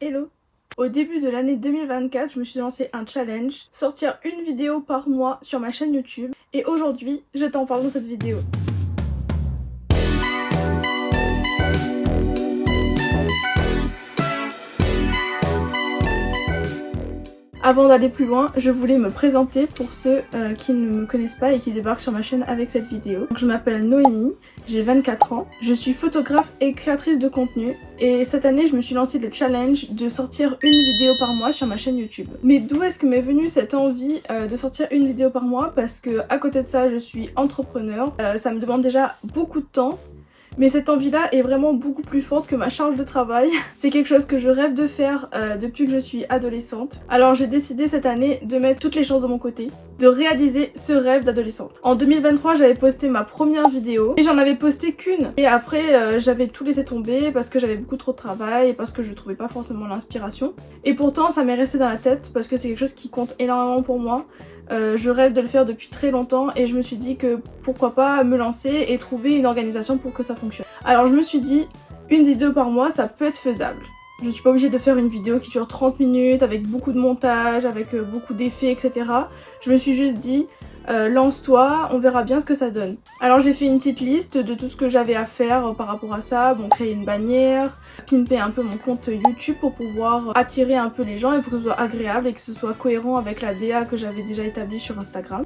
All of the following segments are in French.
Hello! Au début de l'année 2024, je me suis lancé un challenge, sortir une vidéo par mois sur ma chaîne YouTube et aujourd'hui, je t'en parle dans cette vidéo. Avant d'aller plus loin, je voulais me présenter pour ceux qui ne me connaissent pas et qui débarquent sur ma chaîne avec cette vidéo. Donc, je m'appelle Noémie, j'ai 24 ans, je suis photographe et créatrice de contenu et cette année je me suis lancé le challenge de sortir une vidéo par mois sur ma chaîne YouTube. Mais d'où est-ce que m'est venue cette envie de sortir une vidéo par mois? Parce que à côté de ça, je suis entrepreneur, ça me demande déjà beaucoup de temps. Mais cette envie-là est vraiment beaucoup plus forte que ma charge de travail. C'est quelque chose que je rêve de faire depuis que je suis adolescente. Alors j'ai décidé cette année de mettre toutes les chances de mon côté, de réaliser ce rêve d'adolescente. En 2023, j'avais posté ma première vidéo et j'en avais posté qu'une. Et après, j'avais tout laissé tomber parce que j'avais beaucoup trop de travail et parce que je trouvais pas forcément l'inspiration. Et pourtant, ça m'est resté dans la tête parce que c'est quelque chose qui compte énormément pour moi. Je rêve de le faire depuis très longtemps et je me suis dit que pourquoi pas me lancer et trouver une organisation pour que ça fonctionne. Alors je me suis dit, une vidéo par mois ça peut être faisable. Je suis pas obligée de faire une vidéo qui dure 30 minutes avec beaucoup de montage, avec beaucoup d'effets, etc. Je me suis juste dit, lance-toi, on verra bien ce que ça donne. Alors j'ai fait une petite liste de tout ce que j'avais à faire par rapport à ça. Bon, créer une bannière, pimper un peu mon compte YouTube pour pouvoir attirer un peu les gens et pour que ce soit agréable et que ce soit cohérent avec la DA que j'avais déjà établie sur Instagram.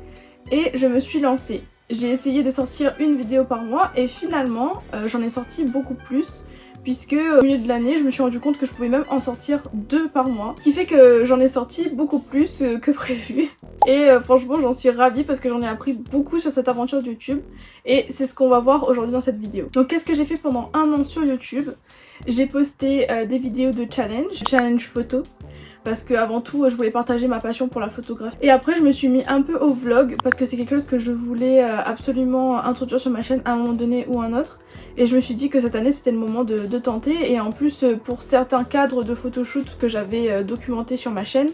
Et je me suis lancée. J'ai essayé de sortir une vidéo par mois et finalement j'en ai sorti beaucoup plus. Puisque au milieu de l'année, je me suis rendu compte que je pouvais même en sortir 2 par mois. Ce qui fait que j'en ai sorti beaucoup plus que prévu. Et franchement, j'en suis ravie parce que j'en ai appris beaucoup sur cette aventure de YouTube. Et c'est ce qu'on va voir aujourd'hui dans cette vidéo. Donc qu'est-ce que j'ai fait pendant un an sur YouTube? J'ai posté des vidéos de challenge photo. Parce que avant tout je voulais partager ma passion pour la photographie. Et après je me suis mis un peu au vlog parce que c'est quelque chose que je voulais absolument introduire sur ma chaîne à un moment donné ou un autre. Et je me suis dit que cette année c'était le moment de tenter. Et en plus pour certains cadres de photoshoot que j'avais documentés sur ma chaîne,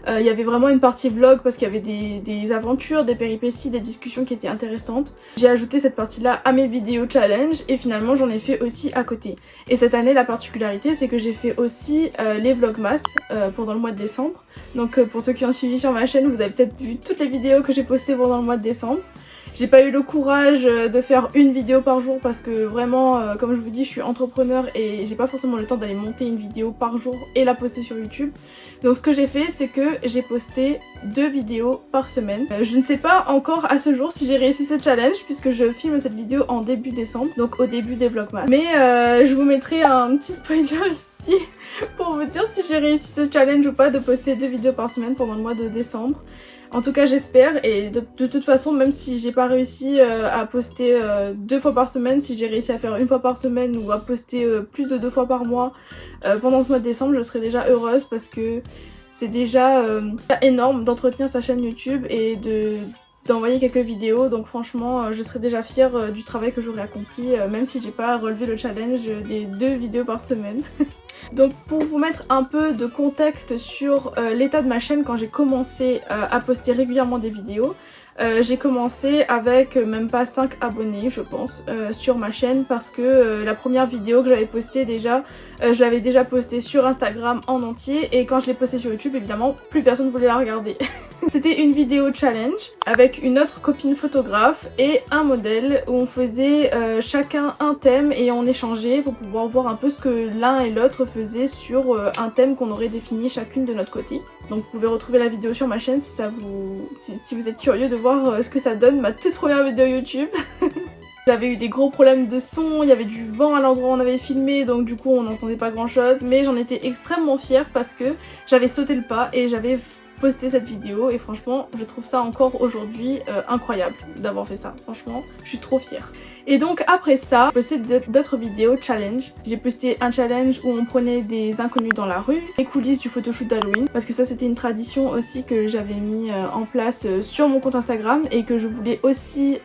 il y avait vraiment une partie vlog parce qu'il y avait des aventures, des péripéties, des discussions qui étaient intéressantes. J'ai ajouté cette partie là à mes vidéos challenge et finalement j'en ai fait aussi à côté. Et cette année la particularité c'est que j'ai fait aussi les vlogmas pendant le mois de décembre. Donc pour ceux qui ont suivi sur ma chaîne, vous avez peut-être vu toutes les vidéos que j'ai postées pendant le mois de décembre. J'ai pas eu le courage de faire une vidéo par jour parce que vraiment, comme je vous dis, je suis entrepreneur et j'ai pas forcément le temps d'aller monter une vidéo par jour et la poster sur YouTube. Donc ce que j'ai fait, c'est que j'ai posté 2 vidéos par semaine. Je ne sais pas encore à ce jour si j'ai réussi ce challenge puisque je filme cette vidéo en début décembre, donc au début des vlogmas. Mais je vous mettrai un petit spoiler ici pour vous dire si j'ai réussi ce challenge ou pas de poster 2 vidéos par semaine pendant le mois de décembre. En tout cas j'espère, et de toute façon même si j'ai pas réussi à poster 2 fois par semaine, si j'ai réussi à faire 1 fois par semaine ou à poster plus de 2 fois par mois pendant ce mois de décembre, je serai déjà heureuse parce que c'est déjà énorme d'entretenir sa chaîne YouTube et d'envoyer quelques vidéos. Donc franchement je serai déjà fière du travail que j'aurai accompli même si j'ai pas relevé le challenge des 2 vidéos par semaine. Donc pour vous mettre un peu de contexte sur l'état de ma chaîne quand j'ai commencé à poster régulièrement des vidéos, j'ai commencé avec même pas 5 abonnés je pense sur ma chaîne parce que la première vidéo que j'avais postée déjà, je l'avais déjà postée sur Instagram en entier et quand je l'ai postée sur YouTube évidemment plus personne voulait la regarder. C'était une vidéo challenge avec une autre copine photographe et un modèle où on faisait chacun un thème et on échangeait pour pouvoir voir un peu ce que l'un et l'autre faisaient sur un thème qu'on aurait défini chacune de notre côté. Donc vous pouvez retrouver la vidéo sur ma chaîne si vous êtes curieux de voir ce que ça donne, ma toute première vidéo YouTube. J'avais eu des gros problèmes de son, il y avait du vent à l'endroit où on avait filmé donc du coup on n'entendait pas grand chose, mais j'en étais extrêmement fière parce que j'avais sauté le pas et j'avais posté cette vidéo et franchement je trouve ça encore aujourd'hui incroyable d'avoir fait ça. Franchement je suis trop fière. Et donc après ça, j'ai posté d'autres vidéos challenge. J'ai posté un challenge où on prenait des inconnus dans la rue, les coulisses du photoshoot d'Halloween, parce que ça c'était une tradition aussi que j'avais mis en place sur mon compte Instagram et que je voulais aussi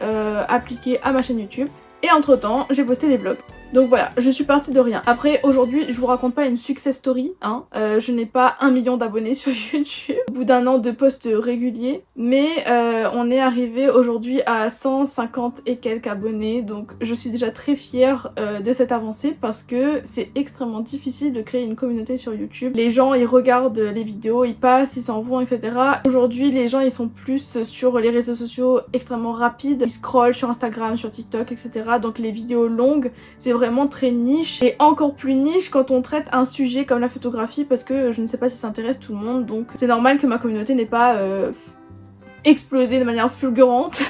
appliquer à ma chaîne YouTube. Et entre temps j'ai posté des vlogs. Donc voilà, je suis partie de rien. Après aujourd'hui, je vous raconte pas une success story, hein. Je n'ai pas 1 million d'abonnés sur YouTube au bout d'un an de posts réguliers, mais on est arrivé aujourd'hui à 150 et quelques abonnés, donc je suis déjà très fière de cette avancée parce que c'est extrêmement difficile de créer une communauté sur YouTube. Les gens ils regardent les vidéos, ils passent, ils s'en vont, etc. Aujourd'hui les gens ils sont plus sur les réseaux sociaux extrêmement rapides, ils scrollent sur Instagram, sur TikTok, etc. Donc les vidéos longues c'est vraiment très niche et encore plus niche quand on traite un sujet comme la photographie parce que je ne sais pas si ça intéresse tout le monde, donc c'est normal que ma communauté n'ait pas explosé de manière fulgurante.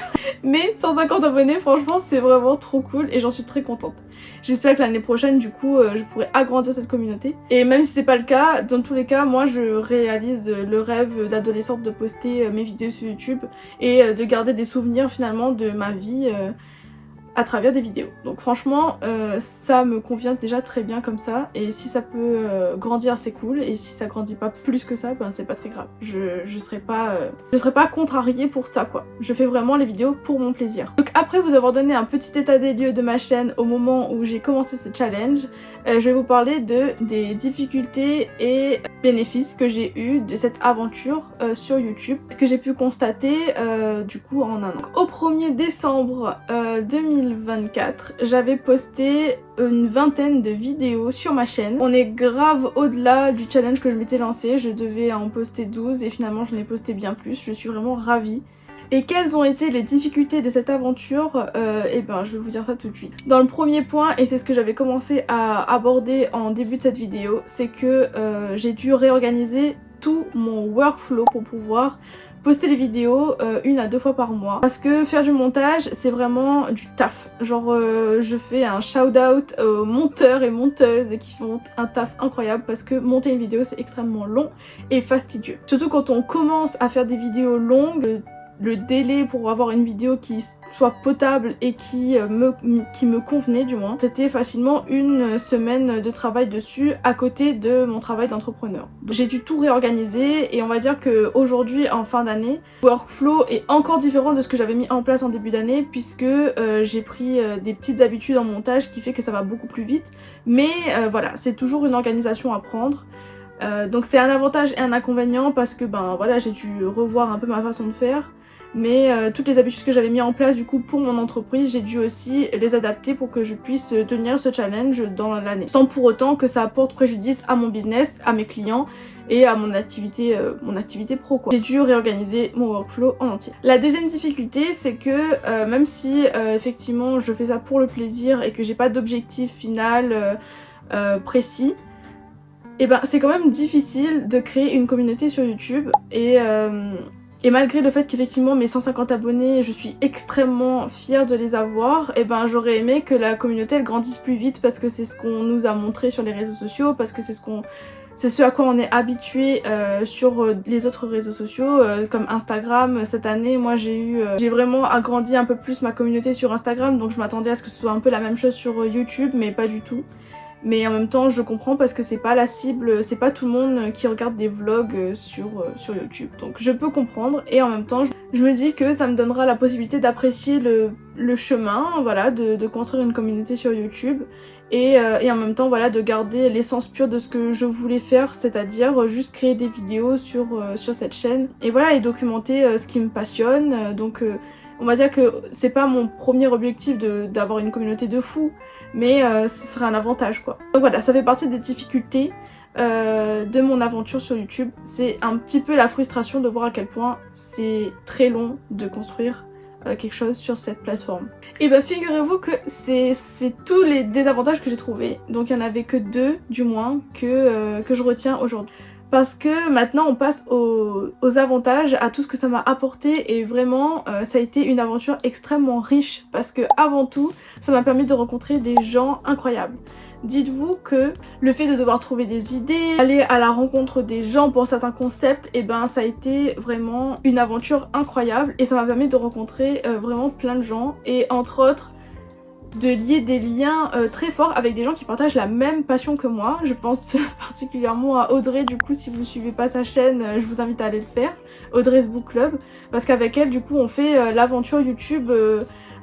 Mais 150 abonnés franchement c'est vraiment trop cool et j'en suis très contente. J'espère que l'année prochaine du coup je pourrai agrandir cette communauté, et même si c'est pas le cas, dans tous les cas moi je réalise le rêve d'adolescente de poster mes vidéos sur YouTube et de garder des souvenirs finalement de ma vie à travers des vidéos. Donc franchement ça me convient déjà très bien comme ça, et si ça peut grandir c'est cool, et si ça grandit pas plus que ça ben c'est pas très grave. Je serai pas contrariée pour ça quoi. Je fais vraiment les vidéos pour mon plaisir. Donc après vous avoir donné un petit état des lieux de ma chaîne au moment où j'ai commencé ce challenge, je vais vous parler des difficultés et bénéfices que j'ai eu de cette aventure sur YouTube, ce que j'ai pu constater du coup en un an. Donc, au 1er décembre 2024, j'avais posté une vingtaine de vidéos sur ma chaîne. On est grave au-delà du challenge que je m'étais lancé, je devais en poster 12 et finalement j'en ai posté bien plus, je suis vraiment ravie. Et quelles ont été les difficultés de cette aventure? Eh ben je vais vous dire ça tout de suite. Dans le premier point, et c'est ce que j'avais commencé à aborder en début de cette vidéo, c'est que j'ai dû réorganiser tout mon workflow pour pouvoir poster les vidéos 1 à 2 fois par mois, parce que faire du montage c'est vraiment du taf. Genre je fais un shout out aux monteurs et monteuses qui font un taf incroyable, parce que monter une vidéo c'est extrêmement long et fastidieux. Surtout quand on commence à faire des vidéos longues, le délai pour avoir une vidéo qui soit potable et qui me convenait du moins, c'était facilement 1 semaine de travail dessus à côté de mon travail d'entrepreneur. J'ai dû tout réorganiser, et on va dire que aujourd'hui en fin d'année, le workflow est encore différent de ce que j'avais mis en place en début d'année, puisque j'ai pris des petites habitudes en montage qui fait que ça va beaucoup plus vite, mais voilà, c'est toujours une organisation à prendre. Donc c'est un avantage et un inconvénient, parce que ben voilà, j'ai dû revoir un peu ma façon de faire, mais toutes les habitudes que j'avais mis en place du coup pour mon entreprise, j'ai dû aussi les adapter pour que je puisse tenir ce challenge dans l'année, sans pour autant que ça apporte préjudice à mon business, à mes clients et à mon activité pro quoi. J'ai dû réorganiser mon workflow en entier. La deuxième difficulté c'est que même si effectivement je fais ça pour le plaisir et que j'ai pas d'objectif final précis, et ben c'est quand même difficile de créer une communauté sur YouTube, et malgré le fait qu'effectivement mes 150 abonnés, je suis extrêmement fière de les avoir, et ben j'aurais aimé que la communauté elle grandisse plus vite, parce que c'est ce qu'on nous a montré sur les réseaux sociaux, parce que c'est ce à quoi on est habitué sur les autres réseaux sociaux comme Instagram. Cette année moi j'ai vraiment agrandi un peu plus ma communauté sur Instagram, donc je m'attendais à ce que ce soit un peu la même chose sur YouTube, mais pas du tout. Mais en même temps je comprends, parce que c'est pas la cible, c'est pas tout le monde qui regarde des vlogs sur YouTube, donc je peux comprendre, et en même temps je me dis que ça me donnera la possibilité d'apprécier le chemin, voilà, de construire une communauté sur YouTube, et en même temps voilà, de garder l'essence pure de ce que je voulais faire, c'est-à-dire juste créer des vidéos sur cette chaîne, et voilà, et documenter ce qui me passionne. Donc on va dire que c'est pas mon premier objectif d'avoir une communauté de fous, mais ce serait un avantage quoi. Donc voilà, ça fait partie des difficultés de mon aventure sur YouTube. C'est un petit peu la frustration de voir à quel point c'est très long de construire quelque chose sur cette plateforme. Et bah figurez-vous que c'est tous les désavantages que j'ai trouvés, donc il n'y en avait que 2 du moins que je retiens aujourd'hui. Parce que maintenant on passe aux avantages, à tout ce que ça m'a apporté, et vraiment ça a été une aventure extrêmement riche, parce que avant tout ça m'a permis de rencontrer des gens incroyables. Dites-vous que le fait de devoir trouver des idées, aller à la rencontre des gens pour certains concepts, et ben ça a été vraiment une aventure incroyable, et ça m'a permis de rencontrer vraiment plein de gens, et entre autres de lier des liens très forts avec des gens qui partagent la même passion que moi. Je pense particulièrement à Audrey, du coup si vous suivez pas sa chaîne, je vous invite à aller le faire, Audrey's Book Club, parce qu'avec elle du coup on fait l'aventure YouTube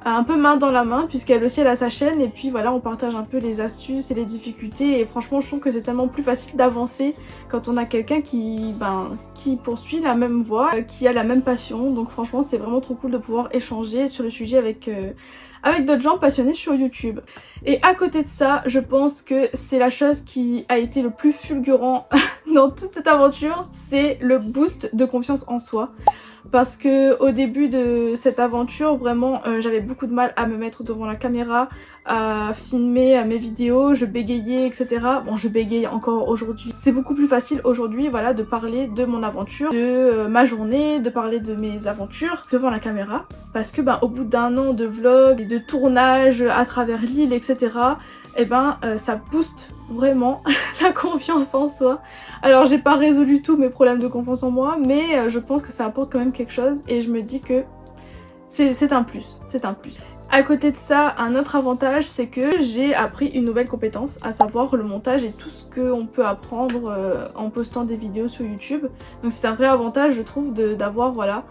un peu main dans la main, puisqu'elle aussi elle a sa chaîne et puis voilà, on partage un peu les astuces et les difficultés, et franchement je trouve que c'est tellement plus facile d'avancer quand on a quelqu'un qui poursuit la même voie, qui a la même passion. Donc franchement c'est vraiment trop cool de pouvoir échanger sur le sujet avec d'autres gens passionnés sur YouTube. Et à côté de ça, je pense que c'est la chose qui a été le plus fulgurant dans toute cette aventure, c'est le boost de confiance en soi. Parce que au début de cette aventure, vraiment j'avais beaucoup de mal à me mettre devant la caméra, à filmer mes vidéos, je bégayais, etc. Bon, je bégaye encore aujourd'hui. C'est beaucoup plus facile aujourd'hui, voilà, de parler de mon aventure, de ma journée, de parler de mes aventures devant la caméra. Parce que au bout d'un an de vlog et de tournage à travers l'île, etc., ça booste vraiment la confiance en soi. Alors j'ai pas résolu tous mes problèmes de confiance en moi, mais je pense que ça apporte quand même quelque chose, et je me dis que c'est un plus, c'est un plus. À côté de ça, un autre avantage, c'est que j'ai appris une nouvelle compétence, à savoir le montage et tout ce qu'on peut apprendre en postant des vidéos sur YouTube. Donc c'est un vrai avantage, je trouve, d'avoir voilà,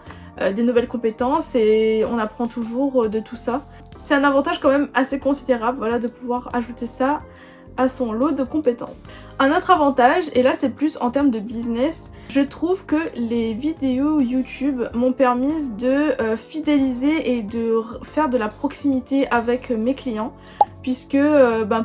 des nouvelles compétences, et on apprend toujours de tout ça. C'est un avantage quand même assez considérable, voilà, de pouvoir ajouter ça à son lot de compétences. Un autre avantage, et là c'est plus en termes de business, je trouve que les vidéos YouTube m'ont permis de fidéliser et de faire de la proximité avec mes clients. Puisque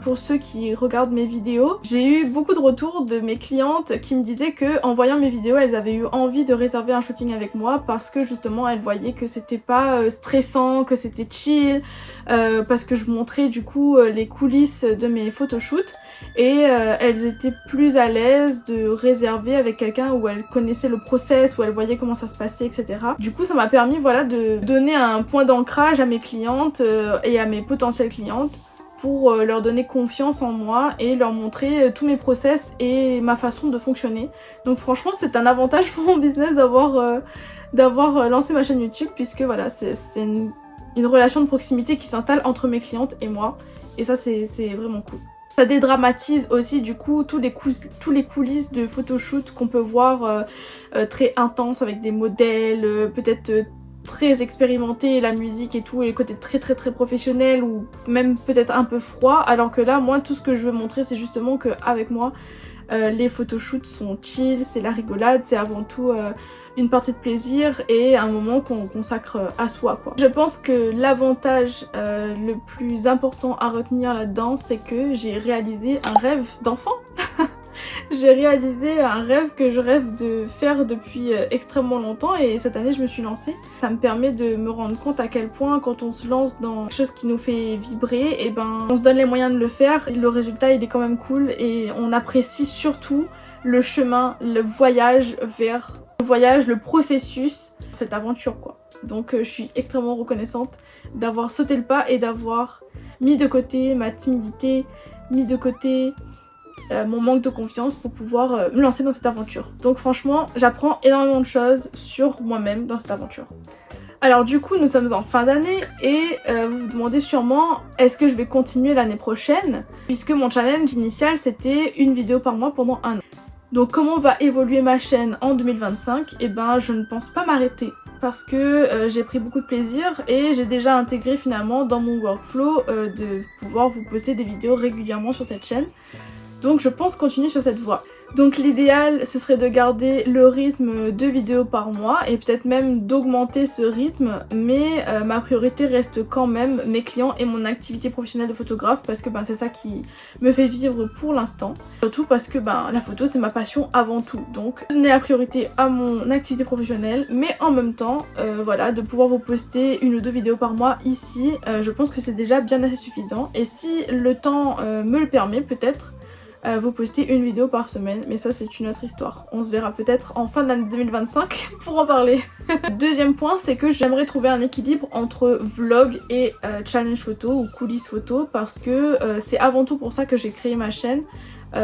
pour ceux qui regardent mes vidéos, j'ai eu beaucoup de retours de mes clientes qui me disaient que en voyant mes vidéos, elles avaient eu envie de réserver un shooting avec moi, parce que justement elles voyaient que c'était pas stressant, que c'était chill, parce que je montrais du coup les coulisses de mes photoshoots, et elles étaient plus à l'aise de réserver avec quelqu'un où elles connaissaient le process, où elles voyaient comment ça se passait, etc. Du coup ça m'a permis voilà, de donner un point d'ancrage à mes clientes et à mes potentielles clientes, pour leur donner confiance en moi et leur montrer tous mes process et ma façon de fonctionner. Donc franchement c'est un avantage pour mon business d'avoir lancé ma chaîne YouTube, puisque voilà, c'est une relation de proximité qui s'installe entre mes clientes et moi, et ça c'est vraiment cool. Ça dédramatise aussi du coup tous les coulisses de photoshoot qu'on peut voir très intenses, avec des modèles, peut-être très expérimenté, la musique et tout, et le côté très professionnel, ou même peut-être un peu froid, alors que là moi tout ce que je veux montrer c'est justement qu'avec moi les photoshoots sont chill, c'est la rigolade, c'est avant tout une partie de plaisir et un moment qu'on consacre à soi quoi. Je pense que l'avantage le plus important à retenir là-dedans, c'est que j'ai réalisé un rêve d'enfant. J'ai réalisé un rêve que je rêve de faire depuis extrêmement longtemps, et cette année je me suis lancée. Ça me permet de me rendre compte à quel point quand on se lance dans quelque chose qui nous fait vibrer, et on se donne les moyens de le faire, et le résultat il est quand même cool, et on apprécie surtout le chemin, le voyage le processus, cette aventure quoi. Donc je suis extrêmement reconnaissante d'avoir sauté le pas et d'avoir mis de côté ma timidité, mis de côté mon manque de confiance pour pouvoir me lancer dans cette aventure. Donc franchement j'apprends énormément de choses sur moi-même dans cette aventure. Alors du coup nous sommes en fin d'année, et vous vous demandez sûrement est-ce que je vais continuer l'année prochaine, puisque mon challenge initial c'était une vidéo par mois pendant un an. Donc comment va évoluer ma chaîne en 2025 ? Je ne pense pas m'arrêter, parce que j'ai pris beaucoup de plaisir et j'ai déjà intégré finalement dans mon workflow de pouvoir vous poster des vidéos régulièrement sur cette chaîne. Donc je pense continuer sur cette voie. Donc l'idéal ce serait de garder le rythme de vidéos par mois, et peut-être même d'augmenter ce rythme, mais ma priorité reste quand même mes clients et mon activité professionnelle de photographe, parce que c'est ça qui me fait vivre pour l'instant. Surtout parce que la photo c'est ma passion avant tout, donc donner la priorité à mon activité professionnelle, mais en même temps voilà, de pouvoir vous poster 1 ou 2 vidéos par mois ici, je pense que c'est déjà bien assez suffisant, et si le temps me le permet, peut-être vous poster 1 vidéo par semaine, mais ça c'est une autre histoire. On se verra peut-être en fin d'année 2025 pour en parler. Deuxième point, c'est que j'aimerais trouver un équilibre entre vlog et challenge photo ou coulisses photo, parce que c'est avant tout pour ça que j'ai créé ma chaîne.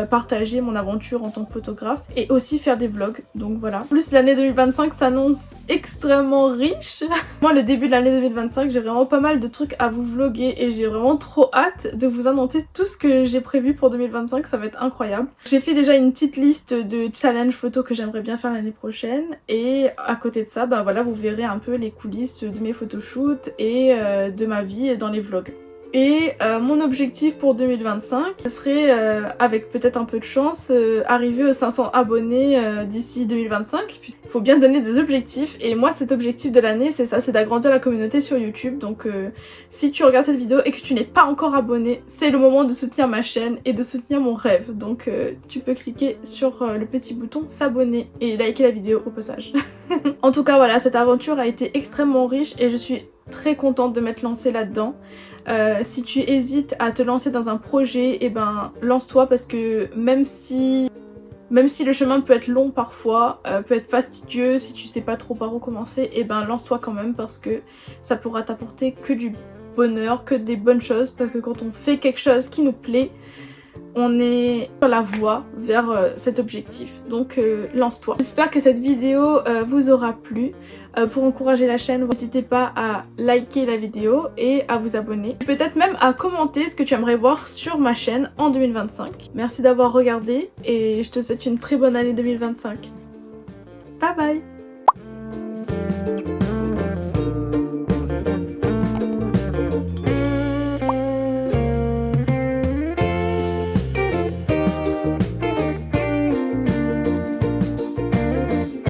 partager mon aventure en tant que photographe et aussi faire des vlogs. Donc voilà. En plus l'année 2025 s'annonce extrêmement riche. Moi le début de l'année 2025 j'ai vraiment pas mal de trucs à vous vlogger et j'ai vraiment trop hâte de vous annoncer tout ce que j'ai prévu pour 2025, ça va être incroyable. J'ai fait déjà une petite liste de challenges photos que j'aimerais bien faire l'année prochaine et à côté de ça bah voilà vous verrez un peu les coulisses de mes photoshoots et de ma vie dans les vlogs. Et mon objectif pour 2025, ce serait, avec peut-être un peu de chance, arriver aux 500 abonnés d'ici 2025. Il faut bien donner des objectifs et moi cet objectif de l'année c'est ça, c'est d'agrandir la communauté sur YouTube. Donc si tu regardes cette vidéo et que tu n'es pas encore abonné, c'est le moment de soutenir ma chaîne et de soutenir mon rêve. Donc tu peux cliquer sur le petit bouton s'abonner et liker la vidéo au passage. En tout cas voilà, cette aventure a été extrêmement riche et je suis très contente de m'être lancée là-dedans. Si tu hésites à te lancer dans un projet, eh ben lance-toi parce que même si le chemin peut être long parfois, peut être fastidieux si tu sais pas trop par où commencer, eh ben lance-toi quand même parce que ça pourra t'apporter que du bonheur, que des bonnes choses, parce que quand on fait quelque chose qui nous plaît, on est sur la voie vers cet objectif. Donc lance-toi. J'espère que cette vidéo vous aura plu. Pour encourager la chaîne, n'hésitez pas à liker la vidéo et à vous abonner. Et peut-être même à commenter ce que tu aimerais voir sur ma chaîne en 2025. Merci d'avoir regardé et je te souhaite une très bonne année 2025. Bye bye!